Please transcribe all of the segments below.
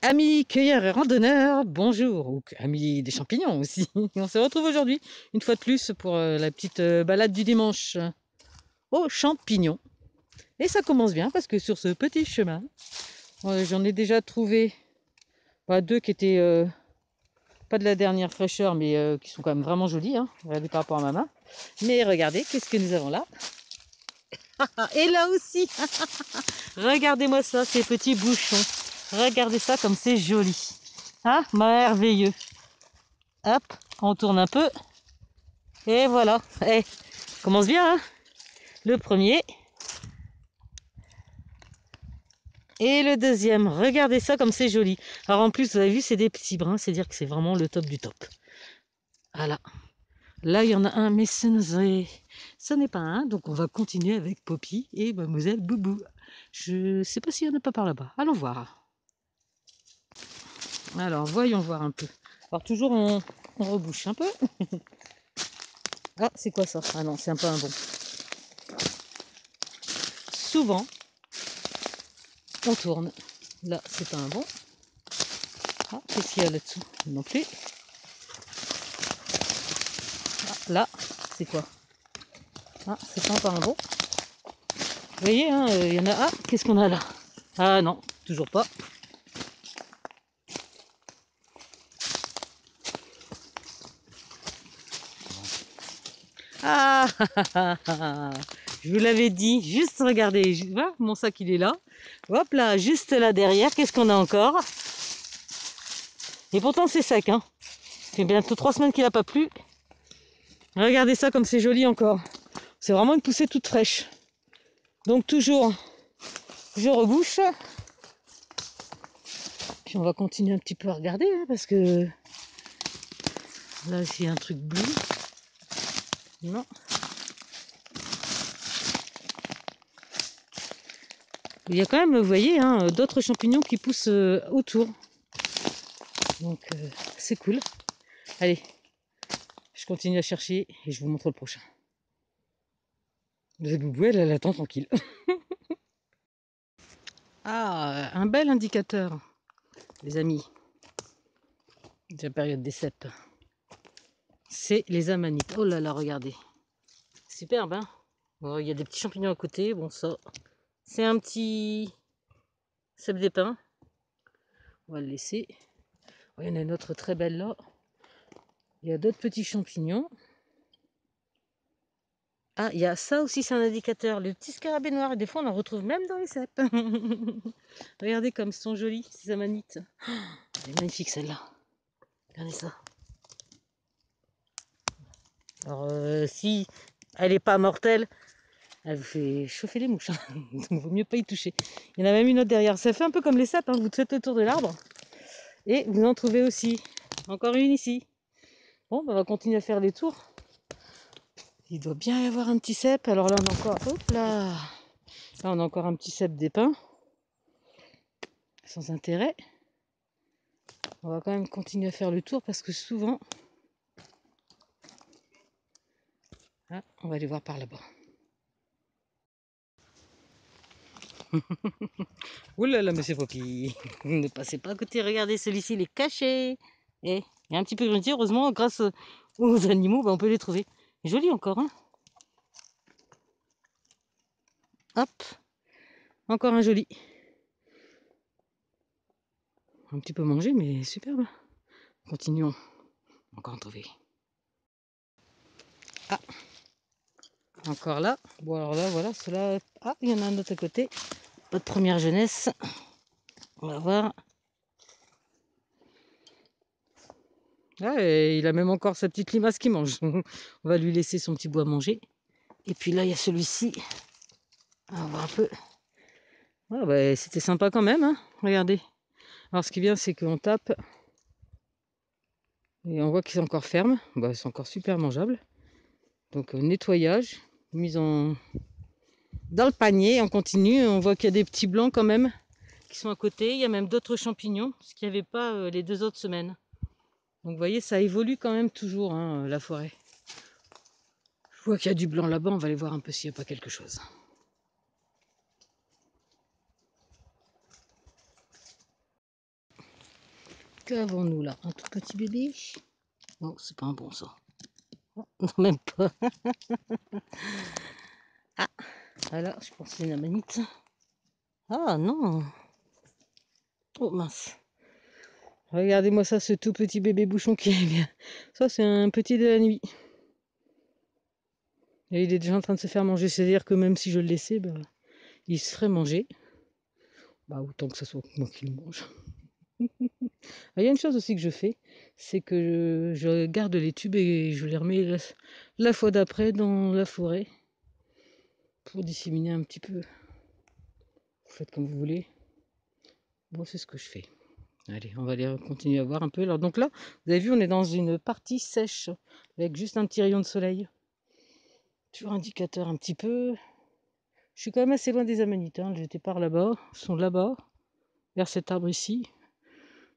Amis cueilleurs et randonneurs, bonjour, ou amis des champignons aussi. On se retrouve aujourd'hui, une fois de plus, pour la petite balade du dimanche aux champignons. Et ça commence bien parce que sur ce petit chemin, j'en ai déjà trouvé deux qui étaient pas de la dernière fraîcheur, mais qui sont quand même vraiment jolis. Hein. Regardez par rapport à ma main. Mais regardez, qu'est-ce que nous avons là? Et là aussi, regardez-moi ça, ces petits bouchons. Regardez ça comme c'est joli. Ah, merveilleux. Hop, on tourne un peu. Et voilà. Eh, commence bien, hein. Le premier. Et le deuxième. Regardez ça comme c'est joli. Alors en plus, vous avez vu, c'est des petits brins. C'est dire que c'est vraiment le top du top. Voilà. Là, il y en a un, mais ce n'est pas un. Donc on va continuer avec Poppy et Mademoiselle Boubou. Je ne sais pas s'il n'y en a pas par là-bas. Allons voir. Alors, voyons voir un peu. Alors toujours, on rebouche un peu. Ah, c'est quoi ça? Ah non, c'est un peu un bon. Souvent, on tourne. Là, c'est pas un bon. Ah, qu'est-ce qu'il y a là-dessous? Non plus. Ah, là, c'est quoi? Ah, c'est pas encore un bon. Vous voyez, hein, il y en a. Ah, qu'est-ce qu'on a là? Ah non, toujours pas. Ah, je vous l'avais dit. Juste regardez. Voilà, mon sac, il est là. Hop là, juste là derrière. Qu'est-ce qu'on a encore? Et pourtant, c'est sec. Hein. Ça fait bientôt 3 semaines qu'il n'a pas plu. Regardez ça comme c'est joli encore. C'est vraiment une poussée toute fraîche. Donc toujours, je rebouche. Puis on va continuer un petit peu à regarder hein, parce que là j'ai un truc bleu. Non. Il y a quand même, vous voyez, hein, d'autres champignons qui poussent autour. Donc c'est cool. Allez, je continue à chercher et je vous montre le prochain. La boubou, elle attend tranquille. Ah, un bel indicateur, les amis. C'est la période des cèpes. C'est les amanites. Oh là là, regardez. Superbe, hein. Bon, il y a des petits champignons à côté. Bon, ça, c'est un petit cèpe d'épin. On va le laisser. Oh, il y en a une autre très belle là. Il y a d'autres petits champignons. Ah, il y a ça aussi, c'est un indicateur. Le petit scarabée noir. Et des fois, on en retrouve même dans les cèpes. Regardez comme elles sont jolies, ces amanites. Oh, elle est magnifique celle-là. Regardez ça. Alors, si elle n'est pas mortelle, elle vous fait chauffer les mouches. Donc, il vaut mieux pas y toucher. Il y en a même une autre derrière. Ça fait un peu comme les cèpes. Hein. Vous faites le tour de l'arbre. Et vous en trouvez aussi. Encore une ici. Bon, on va continuer à faire les tours. Il doit bien y avoir un petit cèpe. Alors là, on a encore... Hop là. Là, on a encore un petit cèpe d'épin. Sans intérêt. On va quand même continuer à faire le tour parce que souvent... Ah, on va aller voir par là-bas. Ouh là là, monsieur Poppy. Ne passez pas à côté. Regardez, celui-ci, il est caché. Et il y a un petit peu gentil. Heureusement, grâce aux animaux, on peut les trouver. Joli encore, hein. Hop. Encore un joli. Un petit peu mangé, mais superbe. Continuons. Encore en trouver. Ah. Encore là. Bon, alors là, voilà. Cela. Ah, il y en a un autre à côté. Pas de première jeunesse. On va voir. Ah, et il a même encore sa petite limace qui mange. On va lui laisser son petit bois à manger. Et puis là, il y a celui-ci. On va voir un peu. Ah, bah, c'était sympa quand même. Hein. Regardez. Alors, ce qui est bien, c'est qu'on tape. Et on voit qu'ils sont encore fermes. Bah, c'est encore super mangeable. Donc, nettoyage. Mise en... dans le panier. On continue. On voit qu'il y a des petits blancs quand même qui sont à côté. Il y a même d'autres champignons, ce qu'il n'y avait pas les 2 autres semaines. Donc vous voyez, ça évolue quand même toujours, hein, la forêt. Je vois qu'il y a du blanc là-bas, on va aller voir un peu s'il n'y a pas quelque chose. Qu'avons-nous là? Un tout petit bébé? Non, c'est pas un bon ça. Non, même pas. Ah, voilà, je pense que c'est une amanite. Ah non. Oh mince. Regardez-moi ça, ce tout petit bébé bouchon qui est bien. Ça, c'est un petit de la nuit. Et il est déjà en train de se faire manger. C'est-à-dire que même si je le laissais, bah, il se ferait manger. Bah, autant que ce soit moi qui le mange. Ah, il y a une chose aussi que je fais, c'est que je garde les tubes et je les remets la fois d'après dans la forêt pour disséminer un petit peu. Vous faites comme vous voulez. Bon, c'est ce que je fais. Allez, on va aller continuer à voir un peu. Alors, donc là, vous avez vu, on est dans une partie sèche avec juste un petit rayon de soleil. Toujours indicateur un petit peu. Je suis quand même assez loin des amanites. Hein. J'étais par là-bas. Ils sont là-bas, vers cet arbre ici.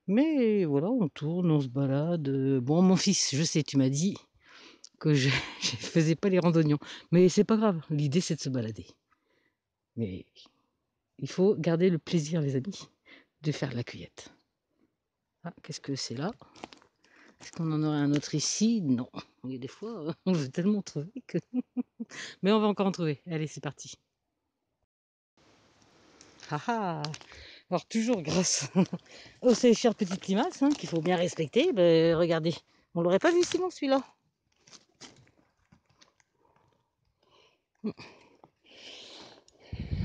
Mais voilà, on tourne, on se balade. Bon, mon fils, je sais, tu m'as dit que je ne faisais pas les randonnions. Mais c'est pas grave. L'idée, c'est de se balader. Mais il faut garder le plaisir, les amis, de faire la cueillette. Ah, qu'est-ce que c'est là? Est-ce qu'on en aurait un autre ici? Non. Et des fois, on veut tellement trouver que... Mais on va encore en trouver. Allez, c'est parti. Ah ah. Alors, toujours grâce aux chères petites limaces, hein, qu'il faut bien respecter. Ben, regardez, on l'aurait pas vu sinon, celui-là.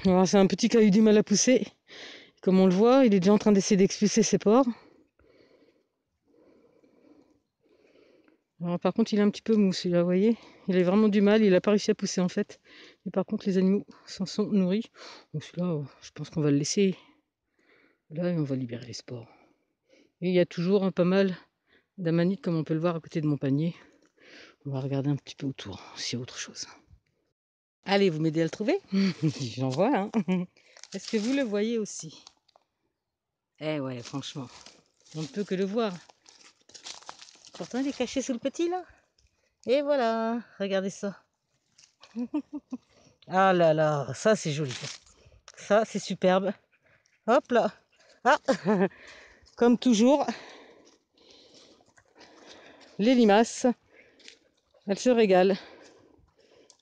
Alors, c'est un petit qui a eu du mal à pousser. Comme on le voit, il est déjà en train d'essayer d'expulser ses pores. Alors, par contre, il est un petit peu mou, celui-là, vous voyez. Il a vraiment du mal, il n'a pas réussi à pousser en fait. Et par contre, les animaux s'en sont nourris. Donc celui-là, je pense qu'on va le laisser là et on va libérer les spores. Et il y a toujours pas mal d'amanites, comme on peut le voir à côté de mon panier. On va regarder un petit peu autour, s'il y a autre chose. Allez, vous m'aidez à le trouver? J'en vois, hein. Est-ce que vous le voyez aussi? Eh ouais, franchement, on ne peut que le voir. Pourtant, il est caché sous le petit, là. Et voilà, regardez ça. Ah là là, ça c'est joli. Ça, c'est superbe. Hop là. Ah, comme toujours, les limaces, elles se régalent.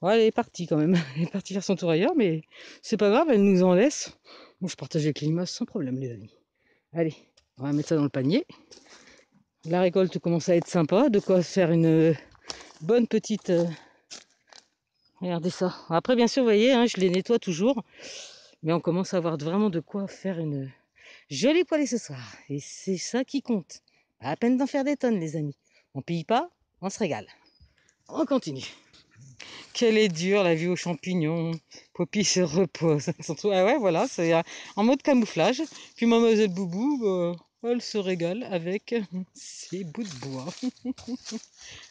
Ouais, elle est partie quand même. Elle est partie faire son tour ailleurs, mais c'est pas grave, elle nous en laisse. Bon, je partage avec les limaces sans problème, les amis. Allez, on va mettre ça dans le panier. La récolte commence à être sympa, de quoi faire une bonne petite... Regardez ça. Après, bien sûr, vous voyez, hein, je les nettoie toujours, mais on commence à avoir vraiment de quoi faire une jolie poêlée ce soir. Et c'est ça qui compte. Pas à peine d'en faire des tonnes, les amis. On pille pas, on se régale. On continue. Quelle est dure la vie aux champignons. Poppy se repose. Ah ouais, voilà, c'est en mode camouflage. Puis mademoiselle Boubou, elle se régale avec ses bouts de bois.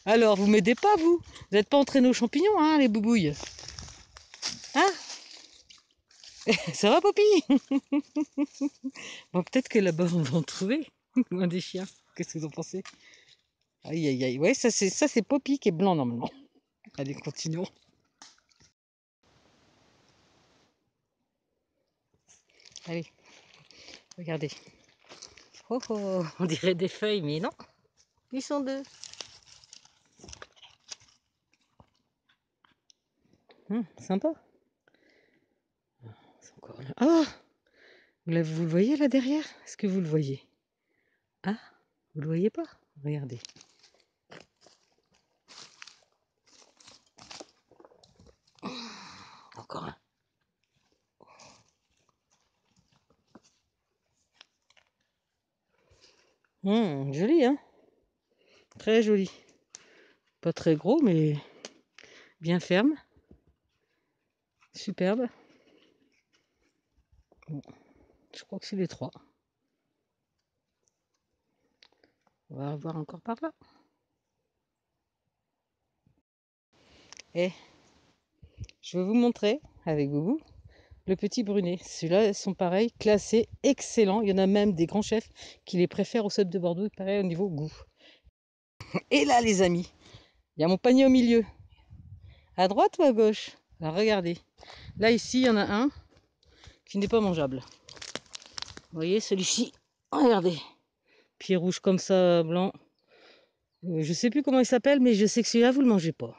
Alors, vous m'aidez pas, vous? Vous n'êtes pas entraînés aux champignons, hein, les boubouilles? Hein? Ça va, Poppy? Bon, peut-être que là-bas, on va en trouver. Loin des chiens. Qu'est-ce que vous en pensez? Aïe, aïe, aïe. Ouais, ça, c'est Poppy qui est blanc, normalement. Allez, continuons. Allez, regardez. Oh, oh, on dirait des feuilles, mais non. Ils sont deux. Sympa. C'est encore là. Ah, vous le voyez là derrière? Est-ce que vous le voyez? Ah, vous le voyez pas? Regardez. Encore un. Joli, hein? Très joli. Pas très gros, mais bien ferme. Superbe. Bon, je crois que c'est les trois. On va voir encore par là. Et je vais vous montrer avec Boubou le petit brunet. Celui-là sont pareils, classés, excellents. Il y en a même des grands chefs qui les préfèrent au cèpe de Bordeaux, pareil au niveau goût. Et là, les amis, il y a mon panier au milieu. À droite ou à gauche? Alors regardez. Là, ici, il y en a un qui n'est pas mangeable. Vous voyez, celui-ci, regardez. pieds rouges comme ça, blanc. Je sais plus comment il s'appelle, mais je sais que celui-là, vous le mangez pas.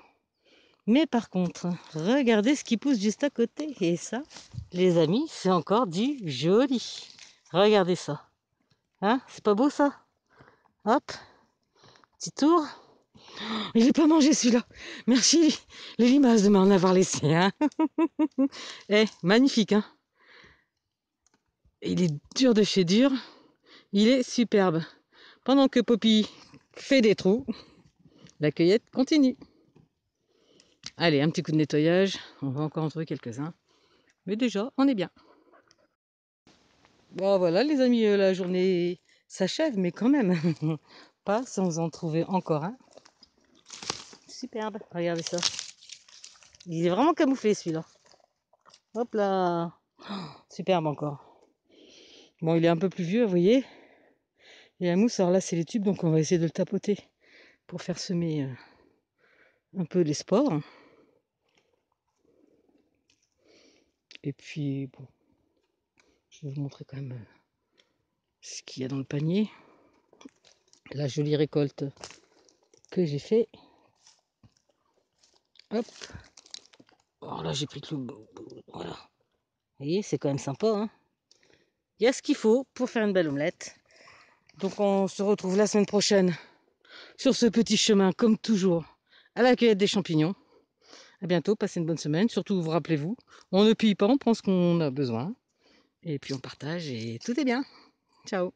Mais par contre, regardez ce qui pousse juste à côté. Et ça, les amis, c'est encore du joli. Regardez ça. Hein? C'est pas beau ça? Hop, petit tour. Il n'est pas mangé celui-là. Merci les limaces de m'en avoir laissé. Hein. Eh, magnifique. Hein. Il est dur de chez dur. Il est superbe. Pendant que Poppy fait des trous, la cueillette continue. Allez, un petit coup de nettoyage. On va encore en trouver quelques-uns. Mais déjà, on est bien. Bon, voilà, les amis, la journée s'achève, mais quand même, pas sans en trouver encore un. Superbe, regardez ça. Il est vraiment camouflé celui-là. Hop là. Superbe encore. Bon, il est un peu plus vieux, vous voyez. Et la mousse, alors là, c'est les tubes, donc on va essayer de le tapoter pour faire semer un peu les spores. Et puis, bon, je vais vous montrer quand même ce qu'il y a dans le panier. La jolie récolte que j'ai fait. Hop. Alors là, j'ai pris que le... Voilà. Vous voyez, c'est quand même sympa. Hein. Il y a ce qu'il faut pour faire une belle omelette. Donc on se retrouve la semaine prochaine sur ce petit chemin, comme toujours, à la cueillette des champignons. À bientôt, passez une bonne semaine. Surtout, vous rappelez-vous, on ne pille pas, on prend ce qu'on a besoin. Et puis on partage et tout est bien. Ciao.